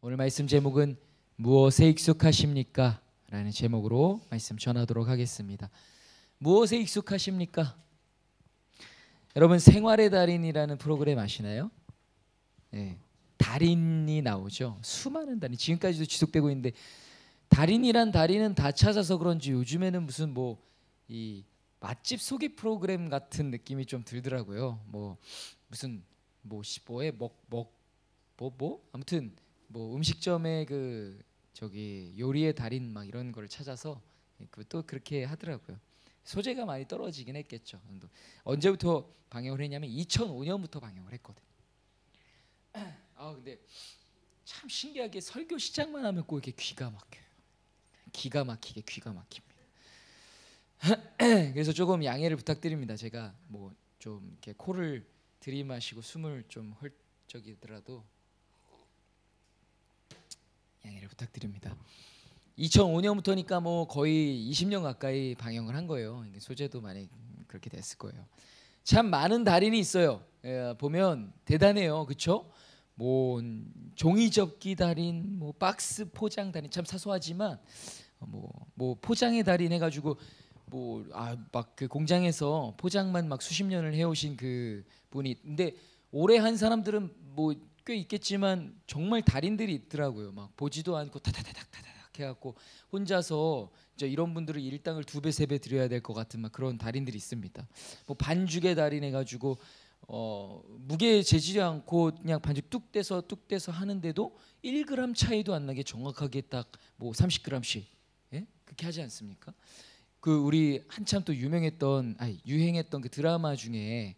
오늘 말씀 제목은 무엇에 익숙하십니까? 라는 제목으로 말씀 전하도록 하겠습니다. 무엇에 익숙하십니까? 여러분 생활의 달인이라는 프로그램 아시나요? 네, 달인이 나오죠. 수많은 달인 지금까지도 지속되고 있는데 달인이란 달인은 다 찾아서 그런지 요즘에는 무슨 이 맛집 소개 프로그램 같은 느낌이 좀 들더라고요. 무슨 뭐에 아무튼 음식점의 요리의 달인 막 이런 걸 찾아서 또 그렇게 하더라고요. 소재가 많이 떨어지긴 했겠죠. 언제부터 방영을 했냐면 2005년부터 방영을 했거든요. 근데 참 신기하게 설교 시작만 하면 꼭 이렇게 귀가 막혀요. 기가 막히게 귀가 막힙니다. 그래서 조금 양해를 부탁드립니다. 제가 좀 이렇게 코를 들이마시고 숨을 좀 헐적이더라도 양해를 부탁드립니다. 2005년부터니까 거의 20년 가까이 방영을 한 거예요. 소재도 많이 그렇게 됐을 거예요. 참 많은 달인이 있어요. 보면 대단해요, 그렇죠? 종이접기 달인, 박스 포장 달인, 참 사소하지만 포장의 달인 해가지고 막 그 공장에서 포장만 막 수십 년을 해오신 그 분이, 근데 오래 한 사람들은 꽤 있겠지만 정말 달인들이 있더라고요. 막 보지도 않고 타다다닥 해갖고 혼자서 이런 분들은 일당을 2배 3배 드려야 될 것 같은 막 그런 달인들이 있습니다. 반죽의 달인 해가지고 무게 재지 않고 그냥 반죽 뚝 떼서 하는데도 1g 차이도 안 나게 정확하게 딱 30g씩 그렇게 하지 않습니까? 우리 한참 또 유행했던 그 드라마 중에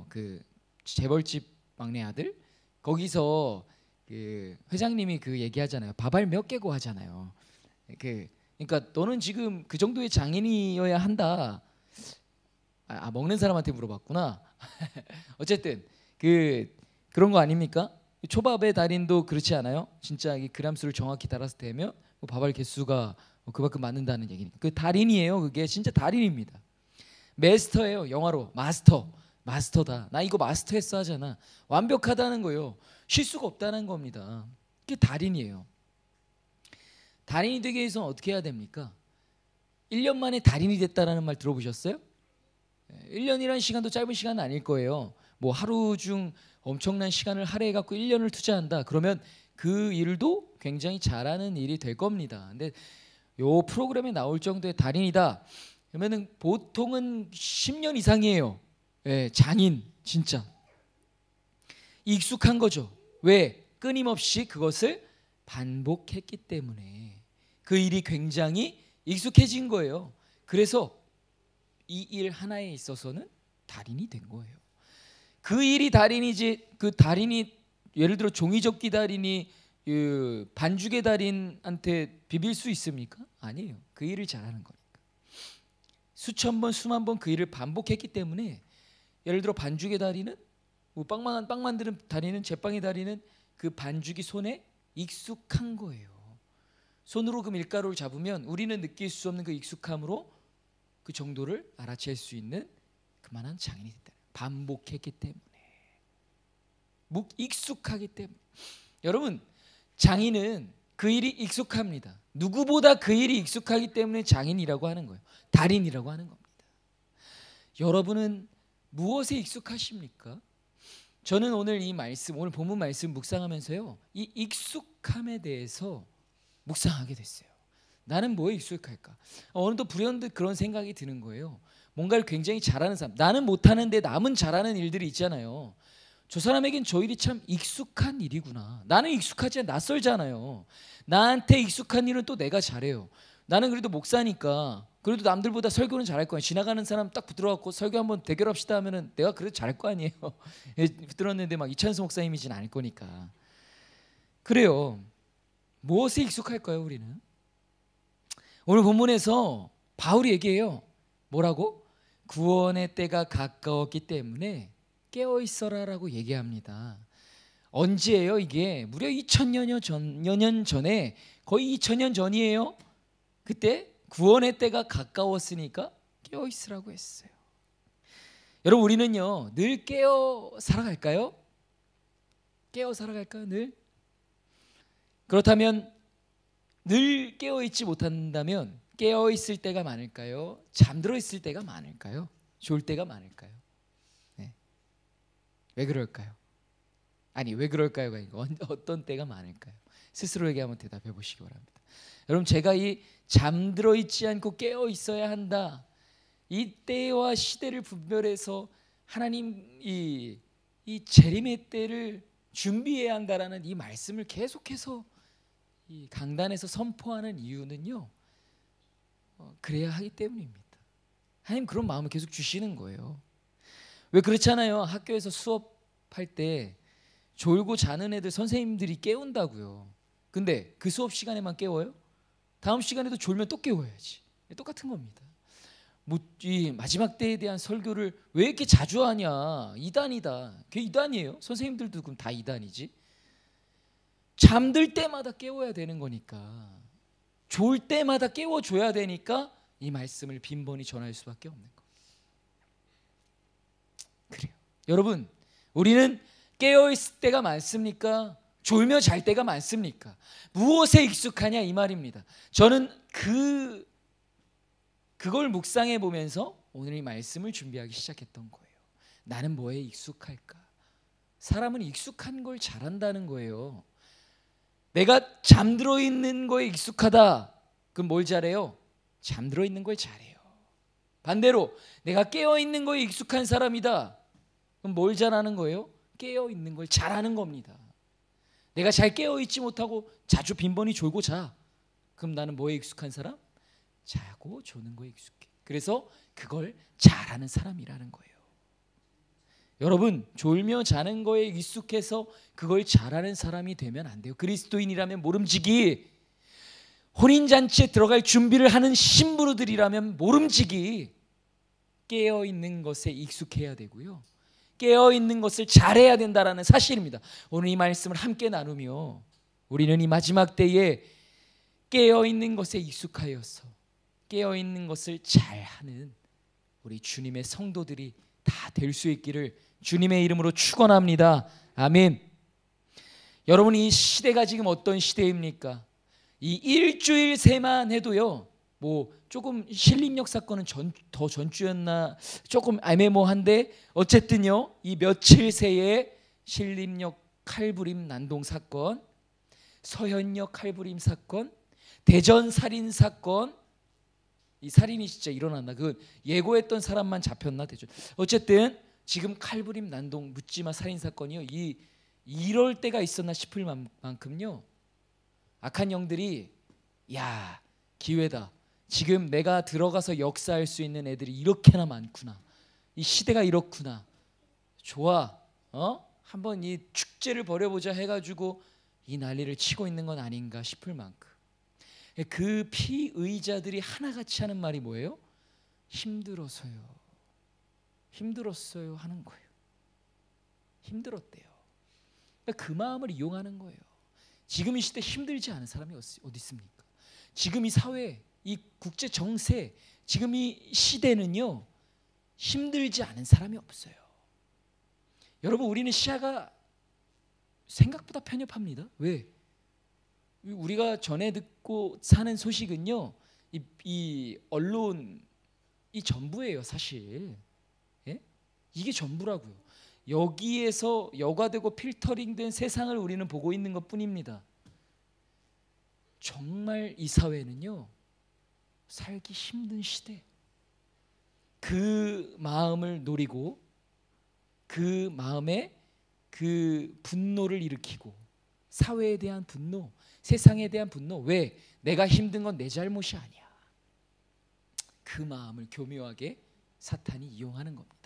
그 재벌집 막내 아들, 거기서 그 회장님이 그 얘기하잖아요. 밥알 몇 개고 하잖아요. 그러니까 너는 지금 그 정도의 장인이어야 한다. 먹는 사람한테 물어봤구나. 어쨌든 그런 거 아닙니까? 초밥의 달인도 그렇지 않아요? 진짜 이 그람수를 정확히 따라서 대면 밥알 개수가 그만큼 맞는다는 얘기니까 그 달인이에요. 그게 진짜 달인입니다. 마스터예요. 영화로 마스터다. 나 이거 마스터했어 하잖아. 완벽하다는 거예요. 실수가 없다는 겁니다. 그게 달인이에요. 달인이 되기 위해서는 어떻게 해야 됩니까? 1년 만에 달인이 됐다라는 말 들어보셨어요? 1년이라는 시간도 짧은 시간은 아닐 거예요. 하루 중 엄청난 시간을 할애해갖고 1년을 투자한다. 그러면 그 일도 굉장히 잘하는 일이 될 겁니다. 근데 요 프로그램에 나올 정도의 달인이다. 그러면은 보통은 10년 이상이에요. 장인 진짜 익숙한 거죠. 왜? 끊임없이 그것을 반복했기 때문에 그 일이 굉장히 익숙해진 거예요. 그래서 이 일 하나에 있어서는 달인이 된 거예요. 그 일이 달인이지, 그 달인이 예를 들어 종이접기 달인이 반죽의 달인한테 비빌 수 있습니까? 아니에요. 그 일을 잘하는 거니까. 수천 번 수만 번 그 일을 반복했기 때문에, 예를 들어 반죽의 달인은 빵 만드는 달인은, 제빵의 달인은 그 반죽이 손에 익숙한 거예요. 손으로 그 밀가루를 잡으면 우리는 느낄 수 없는 그 익숙함으로 그 정도를 알아챌 수 있는 그만한 장인이 됐다. 반복했기 때문에, 익숙하기 때문에. 여러분, 장인은 그 일이 익숙합니다. 누구보다 그 일이 익숙하기 때문에 장인이라고 하는 거예요. 달인이라고 하는 겁니다. 여러분은 무엇에 익숙하십니까? 저는 오늘 오늘 본문 말씀 묵상하면서요, 이 익숙함에 대해서 묵상하게 됐어요. 나는 뭐에 익숙할까? 어느 또 불현듯 그런 생각이 드는 거예요. 뭔가를 굉장히 잘하는 사람, 나는 못하는데 남은 잘하는 일들이 있잖아요. 저 사람에겐 저 일이 참 익숙한 일이구나. 나는 익숙하지 않아, 낯설잖아요. 나한테 익숙한 일은 또 내가 잘해요. 나는 그래도 목사니까 그래도 남들보다 설교는 잘할 거야. 지나가는 사람 딱 붙들어갖고 설교 한번 대결합시다 하면은 내가 그래도 잘할 거 아니에요. 붙들었는데 막 이찬수 목사님이진 않을 거니까. 그래요. 무엇에 익숙할까요, 우리는? 오늘 본문에서 바울이 얘기해요. 뭐라고? 구원의 때가 가까웠기 때문에 깨어 있어라라고 얘기합니다. 언제예요 이게? 무려 2000년 전에, 거의 2000년 전이에요. 그때 구원의 때가 가까웠으니까 깨어 있으라고 했어요. 여러분, 우리는요 늘 깨어 살아갈까요? 깨어 살아갈까요 늘? 그렇다면 늘 깨어있지 못한다면 깨어있을 때가 많을까요? 잠들어 있을 때가 많을까요? 졸 때가 많을까요? 네. 왜 그럴까요? 아니 왜 그럴까요가 아니고 어떤 때가 많을까요? 스스로에게 한번 대답해 보시기 바랍니다. 여러분, 제가 이 잠들어 있지 않고 깨어 있어야 한다, 이 때와 시대를 분별해서 하나님 이 재림의 때를 준비해야 한다라는 이 말씀을 계속해서 이 강단에서 선포하는 이유는요, 그래야 하기 때문입니다. 하나님 그런 마음을 계속 주시는 거예요. 왜 그렇잖아요. 학교에서 수업할 때 졸고 자는 애들 선생님들이 깨운다고요. 근데 그 수업 시간에만 깨워요? 다음 시간에도 졸면 또 깨워야지. 똑같은 겁니다. 이 마지막 때에 대한 설교를 왜 이렇게 자주 하냐? 이단이다. 그게 이단이에요. 선생님들도 그럼 다 이단이지. 잠들 때마다 깨워야 되는 거니까, 졸 때마다 깨워줘야 되니까 이 말씀을 빈번히 전할 수밖에 없는 거. 그래요. 여러분, 우리는 깨어있을 때가 많습니까? 졸며 잘 때가 많습니까? 무엇에 익숙하냐 이 말입니다. 저는 그걸 묵상해 보면서 오늘 이 말씀을 준비하기 시작했던 거예요. 나는 뭐에 익숙할까? 사람은 익숙한 걸 잘한다는 거예요. 내가 잠들어 있는 거에 익숙하다, 그럼 뭘 잘해요? 잠들어 있는 걸 잘해요. 반대로 내가 깨어 있는 거에 익숙한 사람이다, 그럼 뭘 잘하는 거예요? 깨어 있는 걸 잘하는 겁니다. 내가 잘 깨어 있지 못하고 자주 빈번히 졸고 자, 그럼 나는 뭐에 익숙한 사람? 자고 조는 거에 익숙해. 그래서 그걸 잘하는 사람이라는 거예요. 여러분, 졸며 자는 거에 익숙해서 그걸 잘하는 사람이 되면 안 돼요. 그리스도인이라면 모름지기, 혼인잔치에 들어갈 준비를 하는 신부들이라면 모름지기 깨어있는 것에 익숙해야 되고요, 깨어있는 것을 잘해야 된다는 사실입니다. 오늘 이 말씀을 함께 나누며 우리는 이 마지막 때에 깨어있는 것에 익숙하여서 깨어있는 것을 잘하는 우리 주님의 성도들이 다 될 수 있기를 주님의 이름으로 축원합니다. 아멘. 여러분, 이 시대가 지금 어떤 시대입니까? 이 일주일 새만 해도요, 뭐 조금 신림역 사건은 더 전주였나 조금 애매모호한데 어쨌든요, 이 며칠 새에 신림역 칼부림 난동 사건, 서현역 칼부림 사건, 대전 살인 사건, 이 살인이 진짜 일어났나? 그 예고했던 사람만 잡혔나? 대전. 어쨌든 지금 칼부림 난동 묻지마 살인 사건이요, 이럴 때가 있었나 싶을 만큼요, 악한 영들이 야, 기회다, 지금 내가 들어가서 역사할 수 있는 애들이 이렇게나 많구나, 이 시대가 이렇구나, 좋아, 한번 이 축제를 벌여보자 해가지고 이 난리를 치고 있는 건 아닌가 싶을 만큼, 그 피의자들이 하나같이 하는 말이 뭐예요? 힘들었어요 하는 거예요. 힘들었대요. 그 마음을 이용하는 거예요. 지금 이 시대 힘들지 않은 사람이 어디 있습니까? 지금 이 사회, 이 국제 정세, 지금 이 시대는요, 힘들지 않은 사람이 없어요. 여러분, 우리는 시야가 생각보다 편협합니다. 왜? 우리가 전해 듣고 사는 소식은요, 이 언론이 전부예요, 사실. 예? 이게 전부라고요. 여기에서 여과되고 필터링된 세상을 우리는 보고 있는 것뿐입니다. 정말 이 사회는요, 살기 힘든 시대, 그 마음을 노리고 그 마음에 그 분노를 일으키고, 사회에 대한 분노, 세상에 대한 분노. 왜? 내가 힘든 건 내 잘못이 아니야. 그 마음을 교묘하게 사탄이 이용하는 겁니다.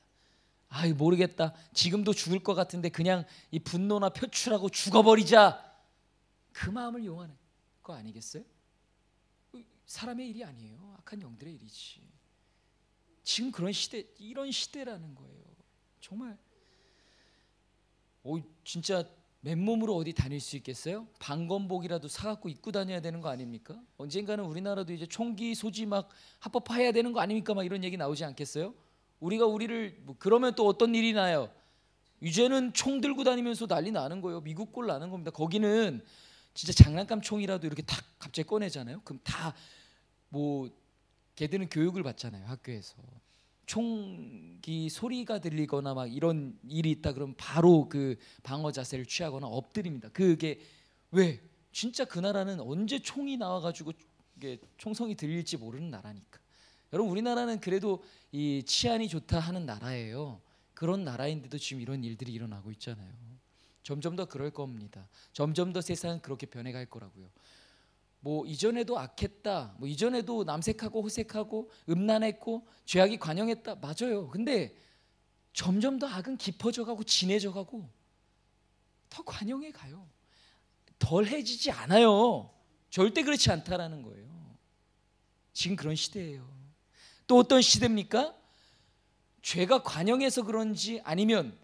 아이, 모르겠다, 지금도 죽을 것 같은데 그냥 이 분노나 표출하고 죽어버리자, 그 마음을 이용하는 거 아니겠어요? 사람의 일이 아니에요. 악한 영들의 일이지. 지금 그런 시대, 이런 시대라는 거예요. 정말 진짜 맨몸으로 어디 다닐 수 있겠어요? 방검복이라도 사갖고 입고 다녀야 되는 거 아닙니까? 언젠가는 우리나라도 이제 총기 소지 막 합법화해야 되는 거 아닙니까? 막 이런 얘기 나오지 않겠어요? 우리를 그러면 또 어떤 일이 나요? 이제는 총 들고 다니면서 난리 나는 거예요. 미국 꼴 나는 겁니다. 거기는 진짜 장난감 총이라도 이렇게 탁 갑자기 꺼내잖아요. 그럼 다 뭐 걔들은 교육을 받잖아요, 학교에서. 총기 소리가 들리거나 막 이런 일이 있다 그러면 바로 그 방어 자세를 취하거나 엎드립니다. 그게 왜? 진짜 그 나라는 언제 총이 나와가지고 이게 총성이 들릴지 모르는 나라니까. 여러분, 우리나라는 그래도 이 치안이 좋다 하는 나라예요. 그런 나라인데도 지금 이런 일들이 일어나고 있잖아요. 점점 더 그럴 겁니다. 점점 더 세상은 그렇게 변해갈 거라고요. 뭐 이전에도 악했다, 뭐 이전에도 남색하고 호색하고 음란했고 죄악이 관영했다, 맞아요. 근데 점점 더 악은 깊어져 가고 진해져 가고 더 관영해 가요. 덜해지지 않아요. 절대 그렇지 않다라는 거예요. 지금 그런 시대예요. 또 어떤 시대입니까? 죄가 관영해서 그런지 아니면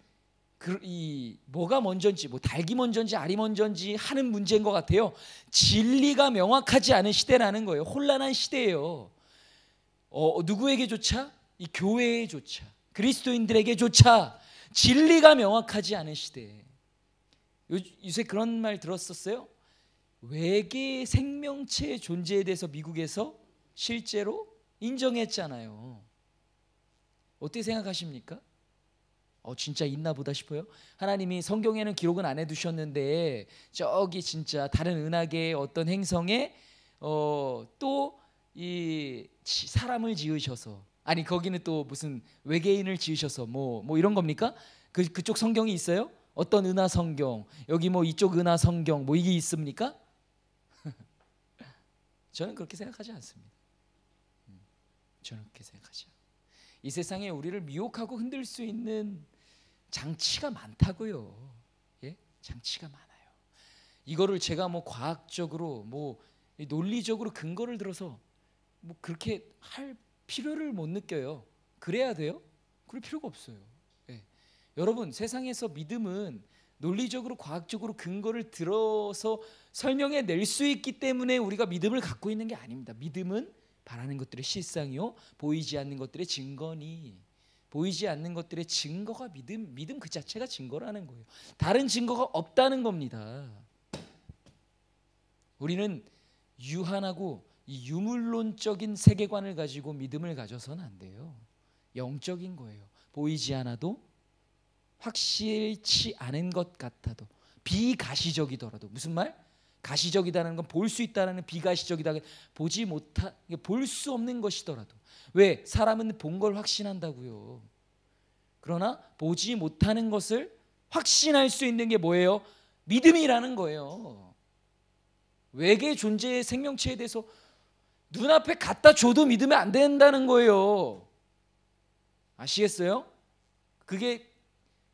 뭐가 먼저인지, 뭐 닭이 먼저인지 알이 먼저인지 하는 문제인 것 같아요. 진리가 명확하지 않은 시대라는 거예요. 혼란한 시대예요. 누구에게조차? 이 교회에조차, 그리스도인들에게조차 진리가 명확하지 않은 시대. 요새 그런 말 들었었어요? 외계 생명체의 존재에 대해서 미국에서 실제로 인정했잖아요. 어떻게 생각하십니까? 진짜 있나 보다 싶어요. 하나님이 성경에는 기록은 안 해두셨는데 저기 진짜 다른 은하계의 어떤 행성에 또 이 사람을 지으셔서, 아니 거기는 또 무슨 외계인을 지으셔서 뭐 이런 겁니까? 그쪽 성경이 있어요? 어떤 은하 성경, 여기 뭐 이쪽 은하 성경 뭐 이게 있습니까? 저는 그렇게 생각하지 않습니다. 저는 그렇게 생각하지 않아요. 이 세상에 우리를 미혹하고 흔들 수 있는 장치가 많다고요. 예? 장치가 많아요. 이거를 제가 뭐 과학적으로 뭐 논리적으로 근거를 들어서 뭐 그렇게 할 필요를 못 느껴요. 그래야 돼요? 그럴 필요가 없어요. 예. 여러분, 세상에서 믿음은 논리적으로 과학적으로 근거를 들어서 설명해 낼 수 있기 때문에 우리가 믿음을 갖고 있는 게 아닙니다. 믿음은 바라는 것들의 실상이요 보이지 않는 것들의 증거니. 보이지 않는 것들의 증거가 믿음 그 자체가 증거라는 거예요. 다른 증거가 없다는 겁니다. 우리는 유한하고 이 유물론적인 세계관을 가지고 믿음을 가져서는 안 돼요. 영적인 거예요. 보이지 않아도, 확실치 않은 것 같아도, 비가시적이더라도. 무슨 말? 가시적이다는 건 볼 수 있다는, 비가시적이다 볼 수 없는 것이더라도. 왜? 사람은 본 걸 확신한다고요. 그러나 보지 못하는 것을 확신할 수 있는 게 뭐예요? 믿음이라는 거예요. 외계 존재의 생명체에 대해서 눈앞에 갖다 줘도 믿으면 안 된다는 거예요. 아시겠어요? 그게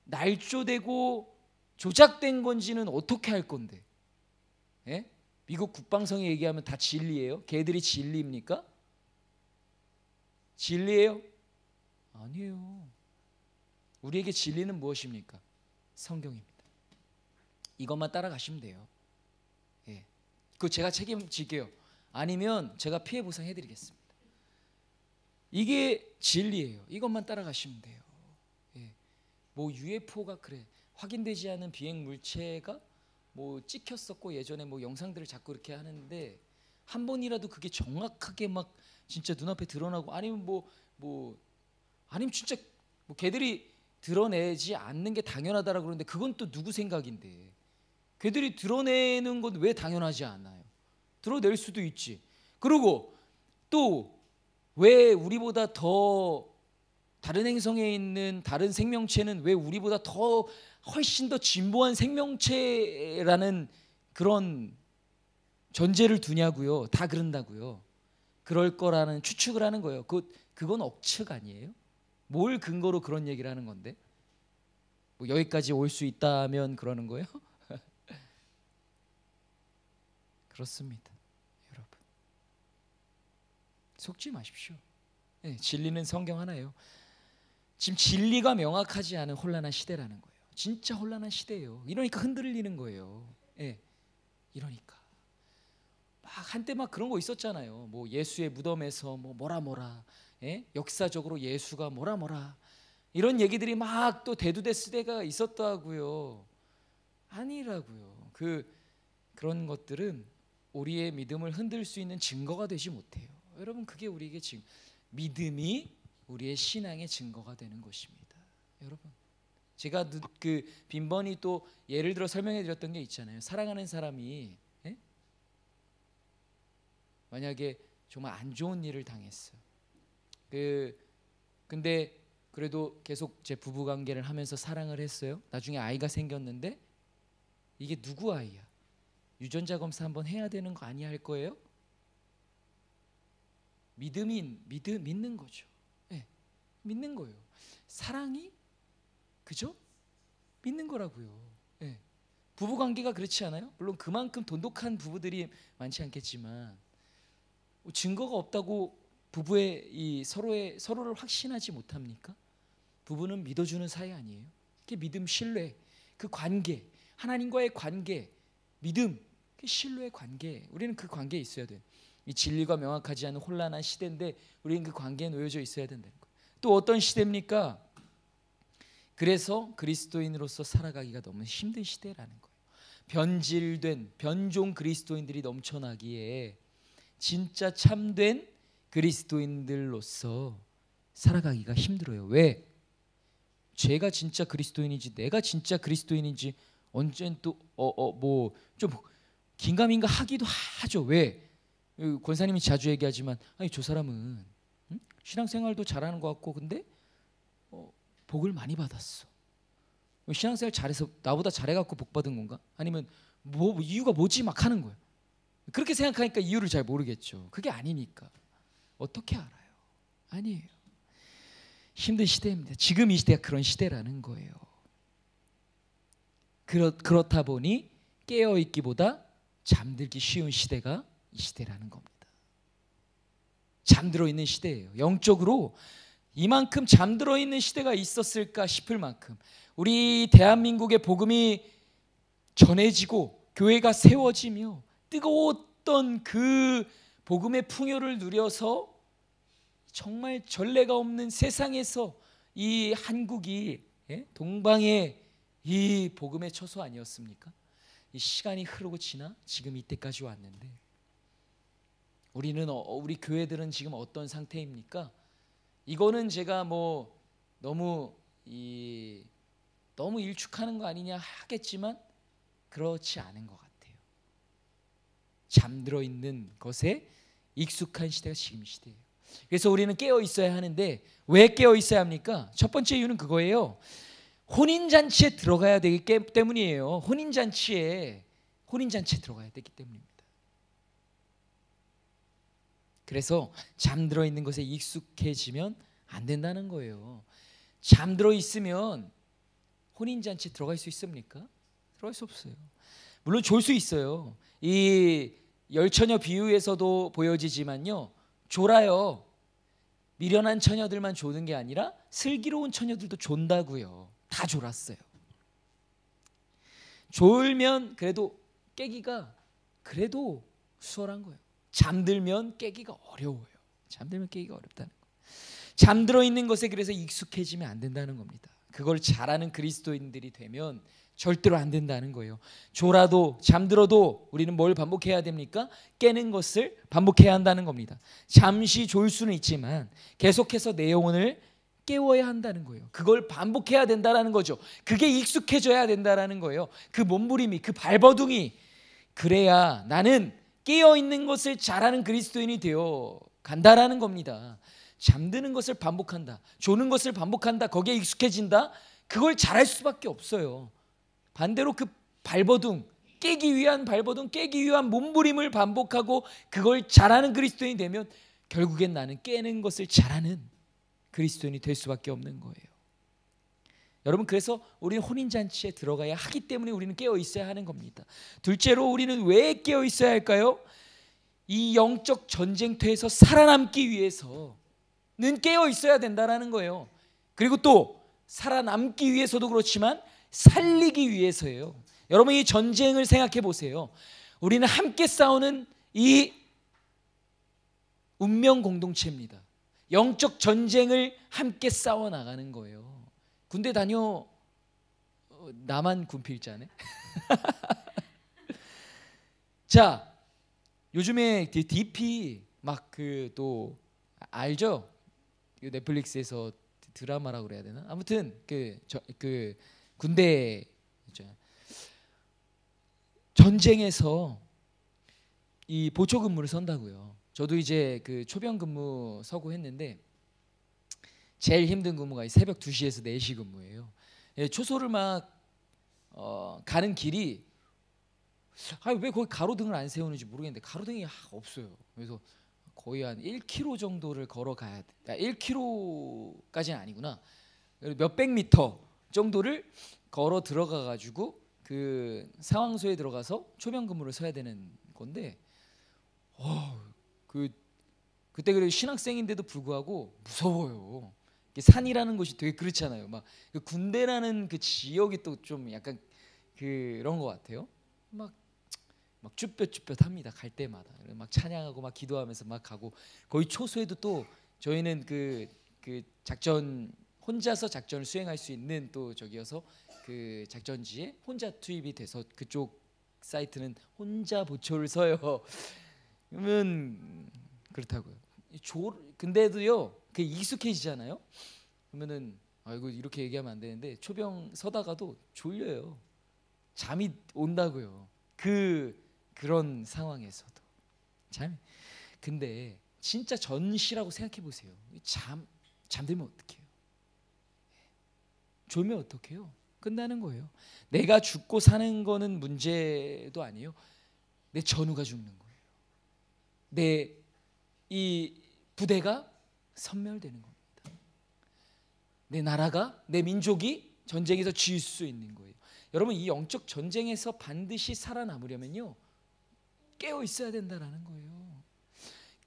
날조되고 조작된 건지는 어떻게 할 건데? 예? 미국 국방성이 얘기하면 다 진리예요? 걔들이 진리입니까? 진리예요? 아니에요. 우리에게 진리는 무엇입니까? 성경입니다. 이것만 따라가시면 돼요. 예. 그거 제가 책임질게요. 아니면 제가 피해 보상해드리겠습니다. 이게 진리예요. 이것만 따라가시면 돼요. 예. 뭐 UFO가 그래, 확인되지 않은 비행 물체가 뭐 찍혔었고, 예전에 뭐 영상들을 자꾸 이렇게 하는데 한 번이라도 그게 정확하게 막 진짜 눈앞에 드러나고, 아니면 아니면 진짜 뭐 걔들이 드러내지 않는 게 당연하다라고 그러는데 그건 또 누구 생각인데? 걔들이 드러내는 건 왜 당연하지 않아요? 드러낼 수도 있지. 그리고 또 왜 우리보다 더 다른 행성에 있는 다른 생명체는 왜 우리보다 더 훨씬 더 진보한 생명체라는 그런 전제를 두냐고요. 다 그런다고요. 그럴 거라는 추측을 하는 거예요. 그건 억측 아니에요? 뭘 근거로 그런 얘기를 하는 건데? 뭐 여기까지 올 수 있다면 그러는 거예요? 그렇습니다, 여러분. 속지 마십시오. 네, 진리는 성경 하나예요. 지금 진리가 명확하지 않은 혼란한 시대라는 거예요. 진짜 혼란한 시대예요. 이러니까 흔들리는 거예요. 예, 이러니까 막 한때 막 그런 거 있었잖아요. 뭐 예수의 무덤에서 뭐 뭐라, 예? 역사적으로 예수가 뭐라 이런 얘기들이 막 또 대두됐을 때가 있었다고요. 아니라고요. 그런 것들은 우리의 믿음을 흔들 수 있는 증거가 되지 못해요. 여러분, 그게 우리에게 믿음이 우리의 신앙의 증거가 되는 것입니다. 여러분, 제가 그 빈번히 또 예를 들어 설명해 드렸던 게 있잖아요. 사랑하는 사람이 만약에 정말 안 좋은 일을 당했어요. 근데 그래도 계속 제 부부 관계를 하면서 사랑을 했어요. 나중에 아이가 생겼는데 이게 누구 아이야? 유전자 검사 한번 해야 되는 거 아니야 할 거예요? 믿는 거죠. 네, 믿는 거예요. 사랑이 그죠? 믿는 거라고요. 네. 부부 관계가 그렇지 않아요? 물론 그만큼 돈독한 부부들이 많지 않겠지만 증거가 없다고 부부의 이 서로를 확신하지 못합니까? 부부는 믿어주는 사이 아니에요? 그게 믿음, 신뢰, 그 관계, 하나님과의 관계, 믿음, 그 신뢰의 관계. 우리는 그 관계에 있어야 돼요. 이 진리가 명확하지 않은 혼란한 시대인데 우리는 그 관계에 놓여져 있어야 된다는 거예요. 또 어떤 시대입니까? 그래서 그리스도인으로서 살아가기가 너무 힘든 시대라는 거예요. 변질된 변종 그리스도인들이 넘쳐나기에 진짜 참된 그리스도인들로서 살아가기가 힘들어요. 왜? 제가 진짜 그리스도인인지 내가 진짜 그리스도인인지 언젠 또 뭐 좀 긴가민가 하기도 하죠. 왜? 권사님이 자주 얘기하지만 아니 저 사람은 신앙생활도 잘하는 것 같고 근데 복을 많이 받았어. 신앙생활 잘해서 나보다 잘해갖고 복 받은 건가? 아니면 뭐 이유가 뭐지 막 하는 거예요. 그렇게 생각하니까 이유를 잘 모르겠죠. 그게 아니니까. 어떻게 알아요? 아니에요. 힘든 시대입니다. 지금 이 시대가 그런 시대라는 거예요. 그렇다 보니 깨어있기보다 잠들기 쉬운 시대가 이 시대라는 겁니다. 잠들어 있는 시대예요. 영적으로 이만큼 잠들어 있는 시대가 있었을까 싶을 만큼 우리 대한민국의 복음이 전해지고 교회가 세워지며 뜨거웠던 그 복음의 풍요를 누려서 정말 전례가 없는 세상에서 이 한국이 동방의 이 복음의 처소 아니었습니까? 이 시간이 흐르고 지나 지금 이때까지 왔는데 우리 교회들은 지금 어떤 상태입니까? 이거는 제가 뭐 너무 일축하는 거 아니냐 하겠지만 그렇지 않은 것 같아요. 잠들어 있는 것에 익숙한 시대가 지금 시대예요. 그래서 우리는 깨어 있어야 하는데 왜 깨어 있어야 합니까? 첫 번째 이유는 그거예요. 혼인잔치에 들어가야 되기 때문이에요. 혼인잔치에 들어가야 되기 때문입니다. 그래서 잠들어 있는 것에 익숙해지면 안 된다는 거예요. 잠들어 있으면 혼인잔치에 들어갈 수 있습니까? 들어갈 수 없어요. 물론 졸 수 있어요. 이 열처녀 비유에서도 보여지지만요. 졸아요. 미련한 처녀들만 조는 게 아니라 슬기로운 처녀들도 존다고요. 다 졸았어요. 졸면 그래도 깨기가 그래도 수월한 거예요. 잠들면 깨기가 어려워요. 잠들면 깨기가 어렵다는 거예요. 잠들어 있는 것에 그래서 익숙해지면 안 된다는 겁니다. 그걸 잘하는 그리스도인들이 되면 절대로 안 된다는 거예요. 졸아도 잠들어도 우리는 뭘 반복해야 됩니까? 깨는 것을 반복해야 한다는 겁니다. 잠시 졸 수는 있지만 계속해서 내 영혼을 깨워야 한다는 거예요. 그걸 반복해야 된다는 거죠. 그게 익숙해져야 된다는 거예요. 그 몸부림이, 그 발버둥이, 그래야 나는 깨어있는 것을 잘하는 그리스도인이 되어 간다라는 겁니다. 잠드는 것을 반복한다, 조는 것을 반복한다, 거기에 익숙해진다, 그걸 잘할 수밖에 없어요. 반대로 그 발버둥, 깨기 위한 발버둥, 깨기 위한 몸부림을 반복하고 그걸 잘하는 그리스도인이 되면 결국엔 나는 깨는 것을 잘하는 그리스도인이 될 수밖에 없는 거예요. 여러분, 그래서 우리는 혼인잔치에 들어가야 하기 때문에 우리는 깨어 있어야 하는 겁니다. 둘째로 우리는 왜 깨어 있어야 할까요? 이 영적 전쟁터에서 살아남기 위해서는 깨어 있어야 된다는 거예요. 그리고 또 살아남기 위해서도 그렇지만 살리기 위해서예요. 여러분, 이 전쟁을 생각해 보세요. 우리는 함께 싸우는 이 운명 공동체입니다. 영적 전쟁을 함께 싸워 나가는 거예요. 군대 다녀 나만 군필자네. 자, 요즘에 DP 막 그 또 알죠? 그 넷플릭스에서 드라마라고 그래야 되나? 아무튼 그 군대 전쟁에서 이 보초 근무를 선다고요. 저도 이제 그 초병 근무 서고 했는데 제일 힘든 근무가 새벽 2시에서 4시 근무예요. 예, 초소를 막 가는 길이 왜 거기 가로등을 안 세우는지 모르겠는데 가로등이 없어요. 그래서 거의 한 1km 정도를 걸어가야 돼. 1km까지는 아니구나. 몇백 미터 정도를 걸어 들어가 가지고 그 상황소에 들어가서 초병 근무를 서야 되는 건데 그때 그래도 신학생인데도 불구하고 무서워요. 산이라는 곳이 되게 그렇잖아요. 막 그 군대라는 그 지역이 또 좀 약간 그런 것 같아요. 막 쭈뼛쭈뼛합니다. 갈 때마다 막 찬양하고 막 기도하면서 막 가고 거의 초소에도 또 저희는 그 작전 혼자서 작전을 수행할 수 있는 또 저기여서 그 작전지에 혼자 투입이 돼서 그쪽 사이트는 혼자 보초를 서요. 그러면 그렇다고요. 근데도요, 그 익숙해지잖아요. 그러면은 이거 이렇게 얘기하면 안 되는데 초병 서다가도 졸려요. 잠이 온다고요. 그런 상황에서도 근데 진짜 전시라고 생각해 보세요. 잠들면 어떡해요? 졸면 어떡해요? 끝나는 거예요. 내가 죽고 사는 거는 문제도 아니에요. 내 전우가 죽는 거예요. 내 이 부대가 섬멸되는 겁니다. 내 나라가, 내 민족이 전쟁에서 질 수 있는 거예요. 여러분, 이 영적 전쟁에서 반드시 살아남으려면요, 깨어 있어야 된다라는 거예요.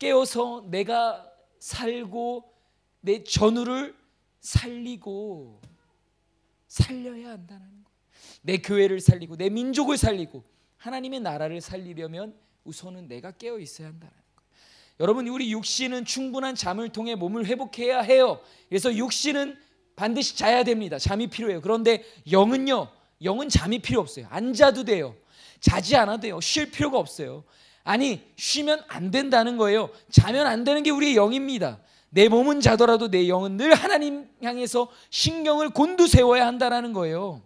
깨어서 내가 살고 내 전우를 살리고 살려야 한다는 거예요. 내 교회를 살리고 내 민족을 살리고 하나님의 나라를 살리려면 우선은 내가 깨어 있어야 한다는 거예요. 여러분, 우리 육신은 충분한 잠을 통해 몸을 회복해야 해요. 그래서 육신은 반드시 자야 됩니다. 잠이 필요해요. 그런데 영은요, 영은 잠이 필요 없어요. 안 자도 돼요. 자지 않아도 돼요. 쉴 필요가 없어요. 아니, 쉬면 안 된다는 거예요. 자면 안 되는 게 우리의 영입니다. 내 몸은 자더라도 내 영은 늘 하나님 향해서 신경을 곤두세워야 한다는 거예요.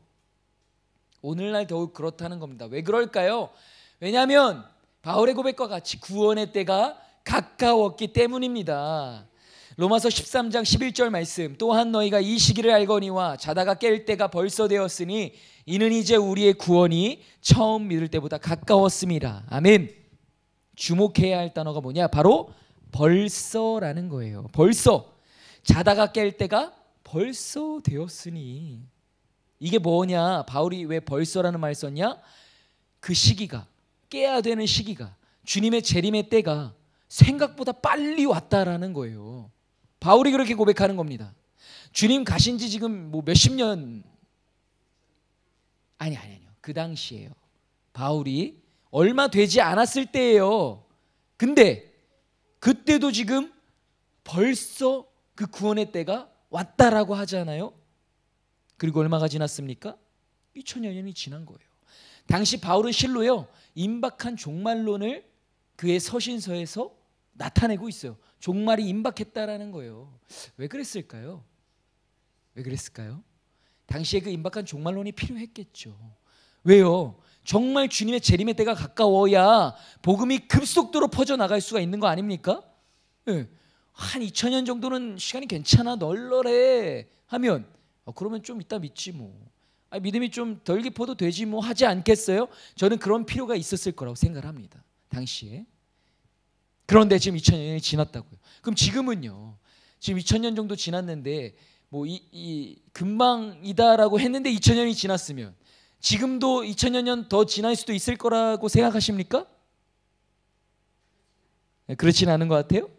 오늘날 더욱 그렇다는 겁니다. 왜 그럴까요? 왜냐하면 바울의 고백과 같이 구원의 때가 가까웠기 때문입니다. 로마서 13장 11절 말씀, 또한 너희가 이 시기를 알거니와 자다가 깰 때가 벌써 되었으니 이는 이제 우리의 구원이 처음 믿을 때보다 가까웠습니다. 아멘. 주목해야 할 단어가 뭐냐? 바로 벌써라는 거예요. 벌써. 자다가 깰 때가 벌써 되었으니. 이게 뭐냐? 바울이 왜 벌써라는 말을 썼냐? 그 시기가, 깨야 되는 시기가, 주님의 재림의 때가 생각보다 빨리 왔다라는 거예요. 바울이 그렇게 고백하는 겁니다. 주님 가신 지 지금 뭐 몇십 년, 아니요. 그 당시에요. 바울이 얼마 되지 않았을 때예요. 근데 그때도 지금 벌써 그 구원의 때가 왔다라고 하잖아요. 그리고 얼마가 지났습니까? 2000여 년이 지난 거예요. 당시 바울은 실로요, 임박한 종말론을 그의 서신서에서 나타내고 있어요. 종말이 임박했다라는 거예요. 왜 그랬을까요? 당시에 그 임박한 종말론이 필요했겠죠. 왜요? 정말 주님의 재림의 때가 가까워야 복음이 급속도로 퍼져나갈 수가 있는 거 아닙니까? 네. 한 2000년 정도는 시간이 괜찮아, 널널해 하면 그러면 좀 이따 믿지 뭐. 믿음이 좀 덜 깊어도 되지 뭐 하지 않겠어요? 저는 그런 필요가 있었을 거라고 생각을 합니다. 당시에. 그런데 지금 2000년이 지났다고요. 그럼 지금은요. 지금 2000년 정도 지났는데 뭐 금방이다라고 했는데 2000년이 지났으면 지금도 2000여 년 더 지날 수도 있을 거라고 생각하십니까? 그렇진 않은 것 같아요.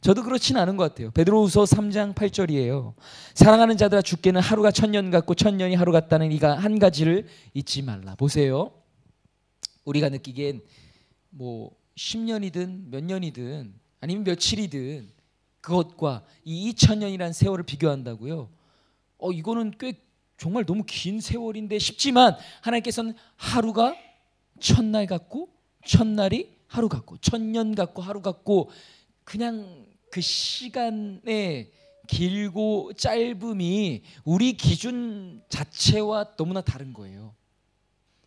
저도 그렇진 않은 것 같아요. 베드로후서 3장 8절이에요. 사랑하는 자들아, 주께는 하루가 1000년 같고 1000년이 하루 같다는 이가 한 가지를 잊지 말라. 보세요. 우리가 느끼기엔 뭐 10년이든 몇 년이든 아니면 며칠이든 그것과 이 2000년이라는 세월을 비교한다고요. 이거는 꽤 정말 너무 긴 세월인데 싶지만 하나님께서는 하루가 천날 같고 천날이 하루 같고 천년 같고 하루 같고 그냥 그 시간의 길고 짧음이 우리 기준 자체와 너무나 다른 거예요.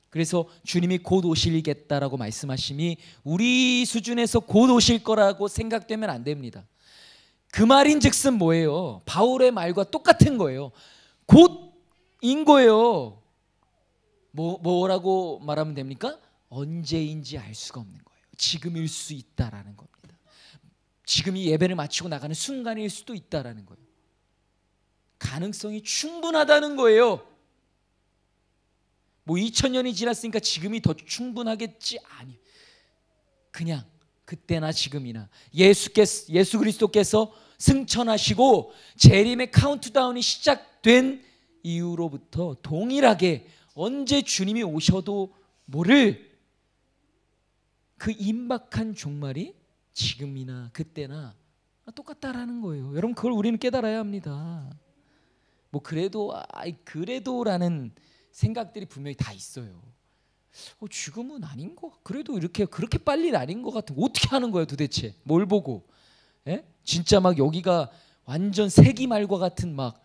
그래서 주님이 곧 오시겠다라고 말씀하심이 우리 수준에서 곧 오실 거라고 생각되면 안 됩니다. 그 말인즉슨 뭐예요? 바울의 말과 똑같은 거예요. 곧인 거예요. 뭐라고 말하면 됩니까? 언제인지 알 수가 없는 거예요. 지금일 수 있다라는 겁니다. 지금이 예배를 마치고 나가는 순간일 수도 있다라는 거예요. 가능성이 충분하다는 거예요. 뭐 2000년이 지났으니까 지금이 더 충분하겠지? 아니, 그냥 그때나 지금이나 예수 그리스도께서 승천하시고 재림의 카운트다운이 시작된 이후로부터 동일하게 언제 주님이 오셔도 모를 그 임박한 종말이 지금이나 그때나 똑같다라는 거예요. 여러분, 그걸 우리는 깨달아야 합니다. 뭐 그래도라는 생각들이 분명히 다 있어요. 지금은 아닌 거, 그래도 그렇게 빨리 아닌 것 같은. 어떻게 하는 거예요 도대체? 뭘 보고? 예? 진짜 막 여기가 완전 세기말과 같은 막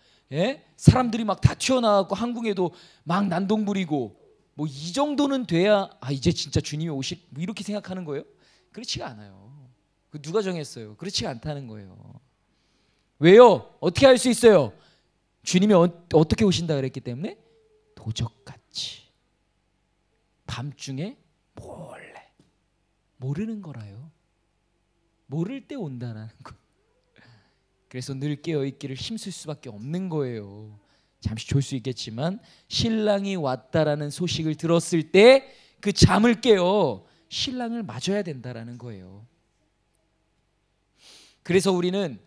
사람들이 막 다 튀어나와고 한국에도 막 난동 부리고 뭐 이 정도는 돼야 이제 진짜 주님이 뭐 이렇게 생각하는 거예요? 그렇지가 않아요. 누가 정했어요? 그렇지가 않다는 거예요. 왜요? 어떻게 할 수 있어요? 주님이 어떻게 오신다 그랬기 때문에 도적같이 밤중에 몰래 모르는 거라요. 모를 때 온다라는 거. 그래서 늘 깨어있기를 힘쓸 수밖에 없는 거예요. 잠시 졸 수 있겠지만 신랑이 왔다라는 소식을 들었을 때 그 잠을 깨어 신랑을 맞아야 된다라는 거예요. 그래서 우리는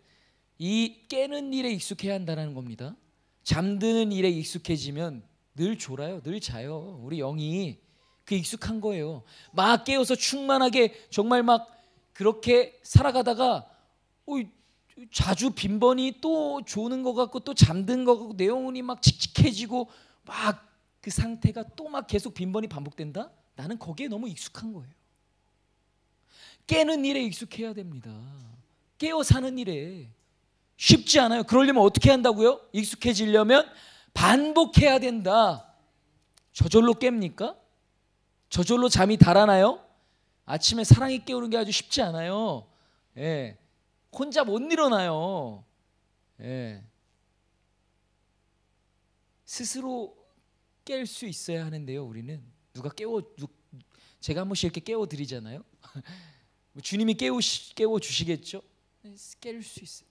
이 깨는 일에 익숙해야 한다는 겁니다. 잠드는 일에 익숙해지면 늘 졸아요. 늘 자요. 우리 영이 그 익숙한 거예요. 막 깨어서 충만하게 정말 막 그렇게 살아가다가 자주 빈번히 또 조는 것 같고 또 잠든 것 같고 내 영혼이 막 칙칙해지고 막 그 상태가 또 막 계속 빈번히 반복된다? 나는 거기에 너무 익숙한 거예요. 깨는 일에 익숙해야 됩니다. 깨어 사는 일에. 쉽지 않아요. 그러려면 어떻게 한다고요? 익숙해지려면 반복해야 된다. 저절로 깹니까? 저절로 잠이 달아나요? 아침에 사랑이 깨우는 게 아주 쉽지 않아요. 예. 혼자 못 일어나요. 예. 스스로 깰 수 있어야 하는데요. 우리는 제가 한 번씩 이렇게 깨워드리잖아요. 주님이 깨워 주시겠죠? 깰 수 있어요.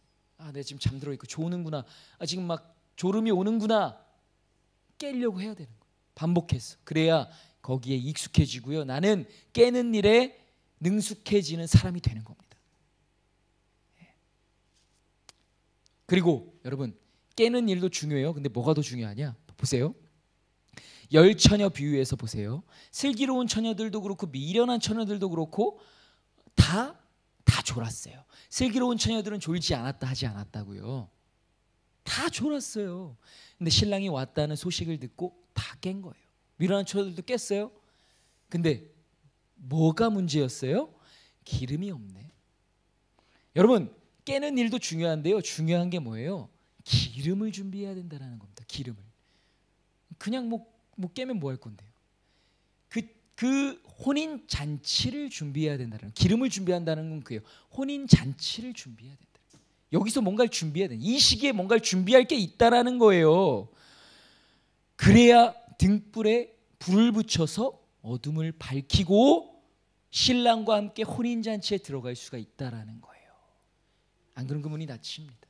내가 지금 잠들어 있고 조는구나. 지금 막 졸음이 오는구나. 깨려고 해야 되는 거예요. 반복해서. 그래야 거기에 익숙해지고요. 나는 깨는 일에 능숙해지는 사람이 되는 겁니다. 그리고 여러분, 깨는 일도 중요해요. 근데 뭐가 더 중요하냐? 보세요. 열 처녀 비유에서 보세요. 슬기로운 처녀들도 그렇고 미련한 처녀들도 그렇고 다 졸았어요. 슬기로운 처녀들은 졸지 않았다 하지 않았다고요. 다 졸았어요. 근데 신랑이 왔다는 소식을 듣고 다 깬 거예요. 미련한 처녀들도 깼어요. 근데 뭐가 문제였어요? 기름이 없네. 여러분, 깨는 일도 중요한데요. 중요한 게 뭐예요? 기름을 준비해야 된다는 겁니다. 기름을. 그냥 뭐 깨면 뭐 할 건데요? 그 혼인 잔치를 준비해야 된다는, 기름을 준비한다는 건 그예요. 혼인 잔치를 준비해야 된다. 여기서 뭔가를 준비해야 된다. 이 시기에 뭔가를 준비할 게 있다라는 거예요. 그래야 등불에 불을 붙여서 어둠을 밝히고 신랑과 함께 혼인 잔치에 들어갈 수가 있다라는 거예요. 안 그런 그 문이 닫힙니다.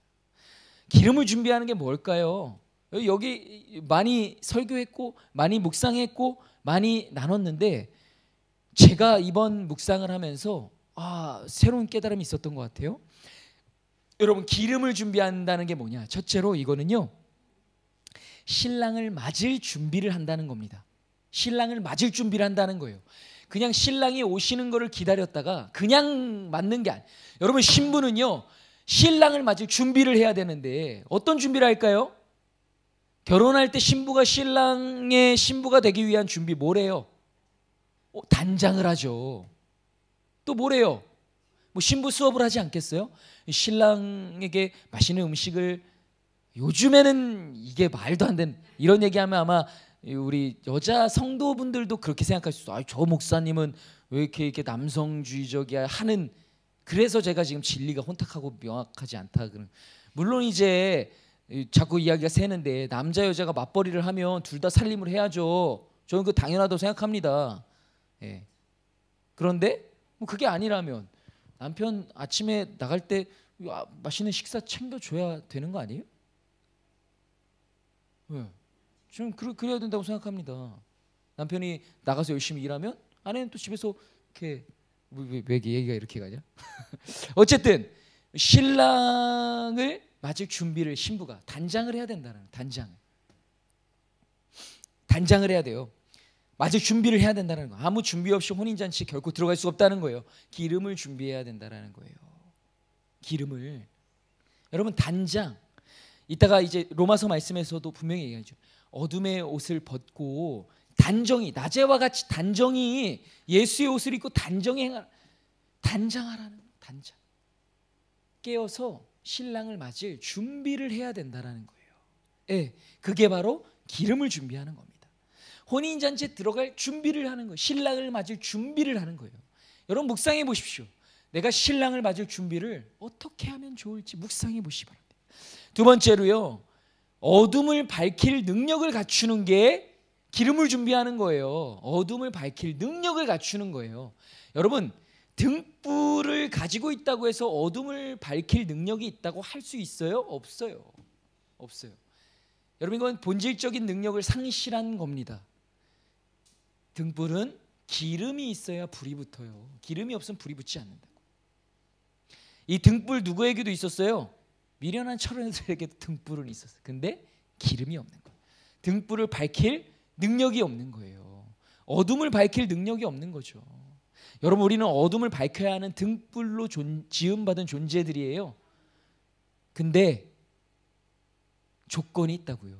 기름을 준비하는 게 뭘까요? 여기 많이 설교했고 많이 묵상했고 많이 나눴는데 제가 이번 묵상을 하면서 새로운 깨달음이 있었던 것 같아요. 여러분, 기름을 준비한다는 게 뭐냐? 첫째로 이거는요, 신랑을 맞을 준비를 한다는 겁니다. 신랑을 맞을 준비를 한다는 거예요. 그냥 신랑이 오시는 거를 기다렸다가 그냥 맞는 게 아니에요. 여러분, 신부는요 신랑을 맞을 준비를 해야 되는데 어떤 준비를 할까요? 결혼할 때 신부가 신랑의 신부가 되기 위한 준비 뭐래요? 단장을 하죠. 또 뭐래요? 뭐 신부 수업을 하지 않겠어요? 신랑에게 맛있는 음식을, 요즘에는 이게 말도 안 되는 이런 얘기하면 아마 우리 여자 성도분들도 그렇게 생각할 수 있어요. 저 목사님은 왜 이렇게 남성주의적이야 하는, 그래서 제가 지금 진리가 혼탁하고 명확하지 않다 그런. 물론 이제 자꾸 이야기가 새는데 남자 여자가 맞벌이를 하면 둘 다 살림을 해야죠. 저는 그 당연하다고 생각합니다. 예. 그런데 뭐 그게 아니라면 남편 아침에 나갈 때 맛있는 식사 챙겨줘야 되는 거 아니에요? 네. 저는 그래야 된다고 생각합니다. 남편이 나가서 열심히 일하면 아내는 또 집에서 이렇게 왜 얘기가 이렇게 가냐? 어쨌든 신랑을 맞을 준비를 신부가 단장을 해야 된다는, 단장을 해야 돼요. 맞을 준비를 해야 된다는 거. 아무 준비 없이 혼인잔치 결코 들어갈 수 없다는 거예요. 기름을 준비해야 된다는 거예요. 기름을. 여러분 단장. 이따가 이제 로마서 말씀에서도 분명히 얘기하죠. 어둠의 옷을 벗고 단정히, 낮에와 같이 단정히 예수의 옷을 입고 단정하라는 단장. 깨어서 신랑을 맞을 준비를 해야 된다는 거예요. 예, 그게 바로 기름을 준비하는 겁니다. 혼인잔치에 들어갈 준비를 하는 거예요. 신랑을 맞을 준비를 하는 거예요. 여러분 묵상해 보십시오. 내가 신랑을 맞을 준비를 어떻게 하면 좋을지 묵상해 보시기 바랍니다. 두 번째로요, 어둠을 밝힐 능력을 갖추는 게 기름을 준비하는 거예요. 어둠을 밝힐 능력을 갖추는 거예요. 여러분 등불을 가지고 있다고 해서 어둠을 밝힐 능력이 있다고 할 수 있어요? 없어요. 여러분 이건 본질적인 능력을 상실한 겁니다. 등불은 기름이 있어야 불이 붙어요. 기름이 없으면 불이 붙지 않는다고. 이 등불 누구에게도 있었어요? 미련한 철원들에게도 등불은 있었어요. 근데 기름이 없는 거예요. 등불을 밝힐 능력이 없는 거예요. 어둠을 밝힐 능력이 없는 거죠. 여러분 우리는 어둠을 밝혀야 하는 등불로 지음받은 존재들이에요. 근데 조건이 있다고요.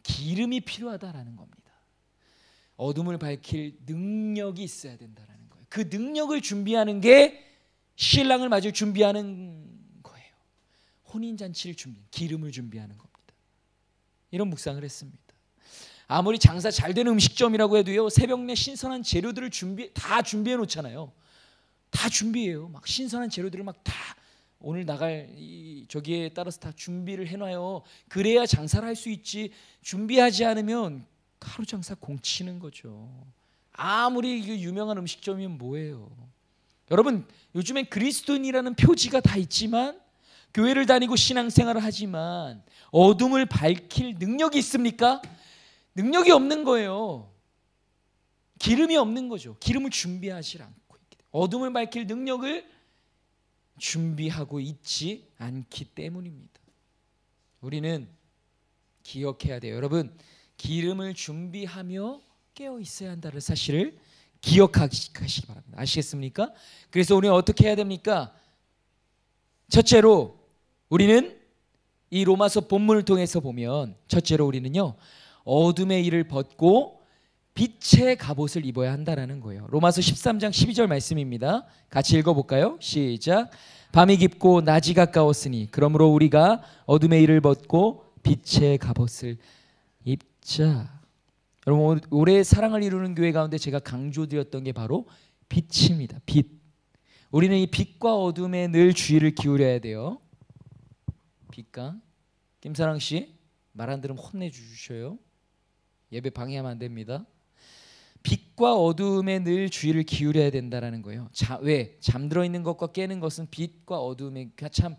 기름이 필요하다라는 겁니다. 어둠을 밝힐 능력이 있어야 된다는 거예요. 그 능력을 준비하는 게 신랑을 맞을 준비하는 거예요. 혼인잔치를 기름을 준비하는 겁니다. 이런 묵상을 했습니다. 아무리 장사 잘 되는 음식점이라고 해도요, 새벽 내 신선한 재료들을 다 준비해 놓잖아요. 다 준비해요. 막 신선한 재료들을 막 다 오늘 나갈 저기에 따라서 다 준비를 해놔요. 그래야 장사를 할 수 있지. 준비하지 않으면 하루 장사 공치는 거죠. 아무리 유명한 음식점이면 뭐예요. 여러분 요즘엔 그리스도인이라는 표지가 다 있지만, 교회를 다니고 신앙생활을 하지만 어둠을 밝힐 능력이 있습니까? 능력이 없는 거예요. 기름이 없는 거죠. 기름을 준비하지 않고 있기 때문에. 어둠을 밝힐 능력을 준비하고 있지 않기 때문입니다. 우리는 기억해야 돼요. 여러분 기름을 준비하며 깨어 있어야 한다는 사실을 기억하시기 바랍니다. 아시겠습니까? 그래서 우리는 어떻게 해야 됩니까? 첫째로 우리는 이 로마서 본문을 통해서 보면, 첫째로 우리는요 어둠의 일을 벗고 빛의 갑옷을 입어야 한다는 거예요. 로마서 13장 12절 말씀입니다. 같이 읽어볼까요? 시작. 밤이 깊고 낮이 가까웠으니 그러므로 우리가 어둠의 일을 벗고 빛의 갑옷을 입자. 여러분 올해 사랑을 이루는 교회 가운데 제가 강조드렸던 게 바로 빛입니다. 빛. 우리는 이 빛과 어둠에 늘 주의를 기울여야 돼요. 빛과. 김사랑 씨 말 안 들으면 혼내주셔요. 예배 방해하면 안 됩니다. 빛과 어둠에 늘 주의를 기울여야 된다는 거예요. 왜? 잠들어 있는 것과 깨는 것은 빛과 어둠에 참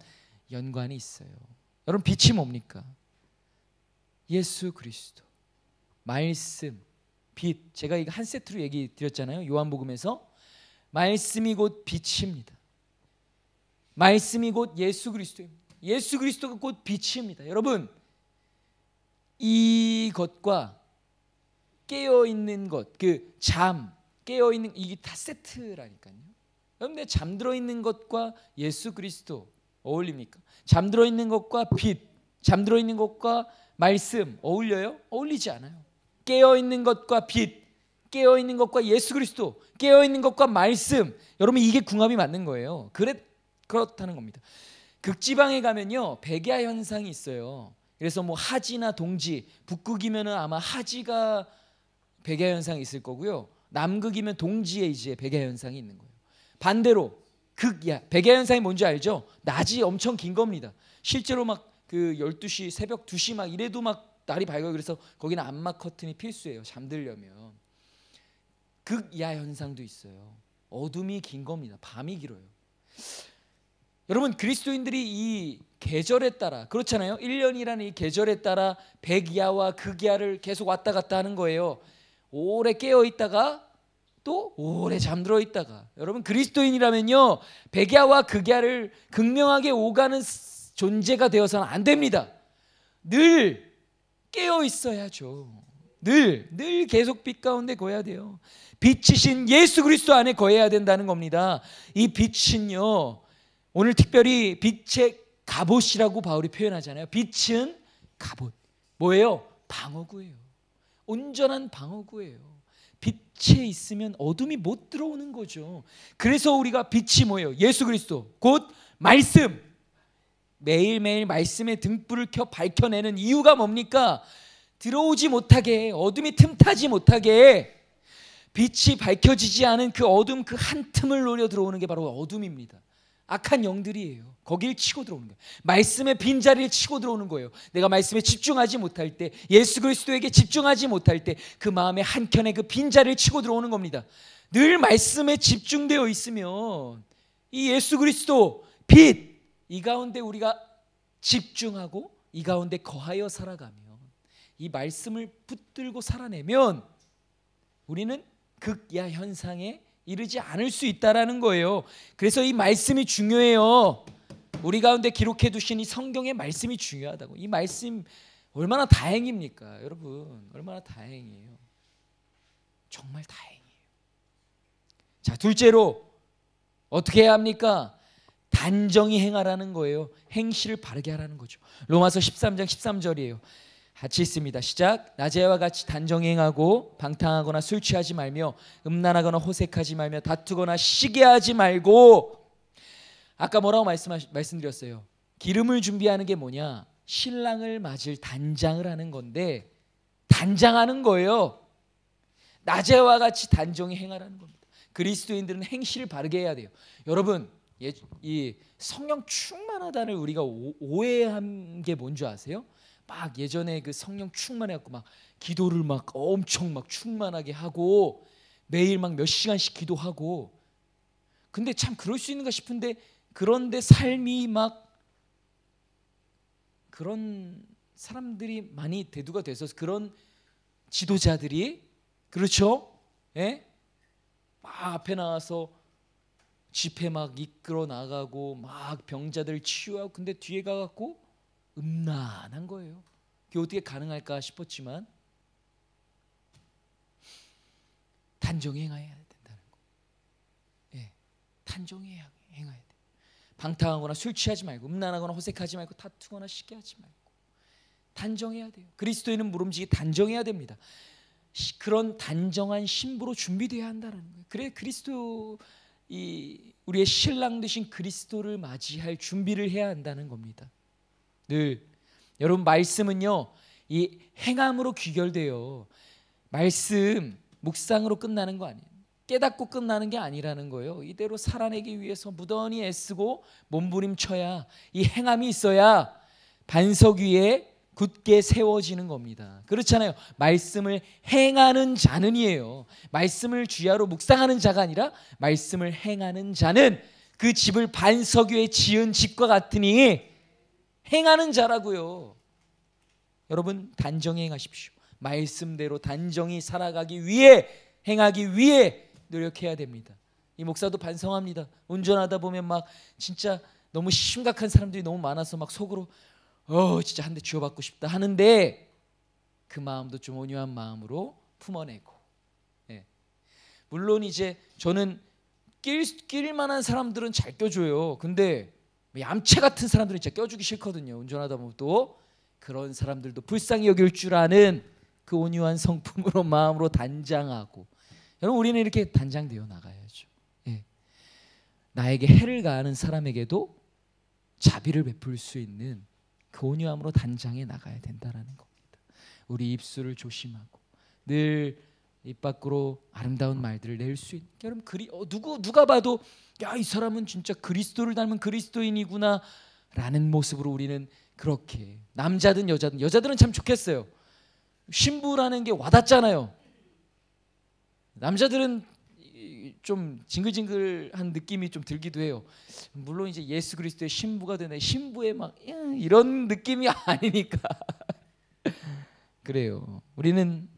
연관이 있어요. 여러분 빛이 뭡니까? 예수 그리스도, 말씀, 빛. 제가 이거 한 세트로 얘기 드렸잖아요. 요한복음에서 말씀이 곧 빛입니다. 말씀이 곧 예수 그리스도입니다. 예수 그리스도가 곧 빛입니다. 여러분 이것과 깨어있는 것, 깨어있는 이게 다 세트라니까요. 여러분 잠들어 있는 것과 예수 그리스도 어울립니까? 잠들어 있는 것과 빛, 잠들어 있는 것과 말씀 어울려요? 어울리지 않아요. 깨어있는 것과 빛, 깨어있는 것과 예수 그리스도, 깨어있는 것과 말씀, 여러분 이게 궁합이 맞는 거예요. 그렇다는 겁니다. 극지방에 가면요 백야 현상이 있어요. 그래서 뭐 하지나 동지, 북극이면은 아마 하지가 백야 현상이 있을 거고요, 남극이면 동지에 이제 백야 현상이 있는 거예요. 반대로 극야, 백야 현상이 뭔지 알죠? 낮이 엄청 긴 겁니다. 실제로 막 그 12시, 새벽 2시 막 이래도 막 날이 밝아요. 그래서 거기는 암막 커튼이 필수예요, 잠들려면. 극야 현상도 있어요. 어둠이 긴 겁니다. 밤이 길어요. 여러분 그리스도인들이 이 계절에 따라, 그렇잖아요. 1년이라는 이 계절에 따라 백야와 극야를 계속 왔다 갔다 하는 거예요. 오래 깨어 있다가 또 오래 잠들어 있다가. 여러분 그리스도인이라면요 백야와 극야를 극명하게 오가는 존재가 되어서는 안 됩니다. 늘 깨어 있어야죠. 늘 계속 빛 가운데 거해야 돼요. 빛이신 예수 그리스도 안에 거해야 된다는 겁니다. 이 빛은요, 오늘 특별히 빛의 갑옷이라고 바울이 표현하잖아요. 빛은 갑옷. 뭐예요? 방어구예요. 온전한 방어구예요. 빛에 있으면 어둠이 못 들어오는 거죠. 그래서 우리가 빛이 뭐예요? 예수 그리스도, 곧 말씀. 매일매일 말씀의 등불을 켜 밝혀내는 이유가 뭡니까? 들어오지 못하게, 어둠이 틈타지 못하게, 빛이 밝혀지지 않은 그 어둠 그 한 틈을 노려 들어오는 게 바로 어둠입니다. 악한 영들이에요. 거길 치고 들어오는 거예요. 말씀의 빈자리를 치고 들어오는 거예요. 내가 말씀에 집중하지 못할 때, 예수 그리스도에게 집중하지 못할 때 그 마음의 한켠에 그 빈자리를 치고 들어오는 겁니다. 늘 말씀에 집중되어 있으면 이 예수 그리스도 빛, 이 가운데 우리가 집중하고 이 가운데 거하여 살아가면, 이 말씀을 붙들고 살아내면 우리는 극야 현상에 이르지 않을 수 있다라는 거예요. 그래서 이 말씀이 중요해요. 우리 가운데 기록해 두신 이 성경의 말씀이 중요하다고. 이 말씀 얼마나 다행입니까 여러분. 얼마나 다행이에요. 정말 다행이에요. 자, 둘째로 어떻게 해야 합니까? 단정히 행하라는 거예요. 행실을 바르게 하라는 거죠. 로마서 13장 13절이에요. 같이 있습니다. 시작. 낮에와 같이 단정히 행하고 방탕하거나 술 취하지 말며 음란하거나 호색하지 말며 다투거나 시기하지 말고. 아까 뭐라고 말씀드렸어요? 기름을 준비하는 게 뭐냐? 신랑을 맞을 단장을 하는 건데, 단장하는 거예요. 낮에와 같이 단정히 행하라는 겁니다. 그리스도인들은 행실을 바르게 해야 돼요. 여러분 이 성령 충만하다를 우리가 오해한 게 뭔지 아세요? 막 예전에 그 성령 충만해갖고 막 기도를 막 엄청 막 충만하게 하고 매일 막 몇 시간씩 기도하고, 근데 참 그럴 수 있는가 싶은데, 그런데 삶이 막 그런 사람들이 많이 대두가 돼서, 그런 지도자들이, 그렇죠? 예? 막 앞에 나와서 집회 막 이끌어 나가고 막 병자들 치유하고, 근데 뒤에 가갖고 음란한 거예요. 그게 어떻게 가능할까 싶었지만 단정히 행해야 된다는 거. 예, 단정히 행해야 돼. 방탕하거나 술 취하지 말고 음란하거나 호색하지 말고 다투거나 시기하지 말고 단정해야 돼요. 그리스도인은 모름지기 단정해야 됩니다. 그런 단정한 신부로 준비되어야 한다는 거예요. 그래 그리스도, 우리의 신랑 되신 그리스도를 맞이할 준비를 해야 한다는 겁니다. 늘 여러분 말씀은요 이 행함으로 귀결돼요. 말씀 묵상으로 끝나는 거 아니에요. 깨닫고 끝나는 게 아니라는 거예요. 이대로 살아내기 위해서 무던히 애쓰고 몸부림쳐야, 이 행함이 있어야 반석 위에 굳게 세워지는 겁니다. 그렇잖아요. 말씀을 행하는 자는이에요. 말씀을 주야로 묵상하는 자가 아니라 말씀을 행하는 자는 그 집을 반석 위에 지은 집과 같으니 행하는 자라고요. 여러분 단정히 행하십시오. 말씀대로 단정히 살아가기 위해, 행하기 위해 노력해야 됩니다. 이 목사도 반성합니다. 운전하다 보면 막 진짜 너무 심각한 사람들이 너무 많아서 막 속으로 진짜 한 대 쥐어받고 싶다 하는데, 그 마음도 좀 온유한 마음으로 품어내고. 예. 물론 이제 저는 낄 만한 사람들은 잘 껴줘요. 근데 얌체 같은 사람들은 진짜 껴주기 싫거든요. 운전하다 보면 또 그런 사람들도 불쌍히 여길 줄 아는 그 온유한 성품으로 마음으로 단장하고 여러분, 우리는 이렇게 단장되어 나가야죠. 예. 나에게 해를 가하는 사람에게도 자비를 베풀 수 있는 그 온유함으로 단장해 나가야 된다라는 겁니다. 우리 입술을 조심하고 늘 입 밖으로 아름다운 말들을 낼 수 있는, 여러분, 누가 봐도 야, 이 사람은 진짜 그리스도를 닮은 그리스도인이구나 라는 모습으로 우리는 그렇게, 남자든 여자들은 참 좋겠어요. 신부라는 게 와닿잖아요. 남자들은 좀 징글징글한 느낌이 좀 들기도 해요. 물론 이제 예수 그리스도의 신부가 되네, 신부의 막 이런 느낌이 아니니까 그래요. 우리는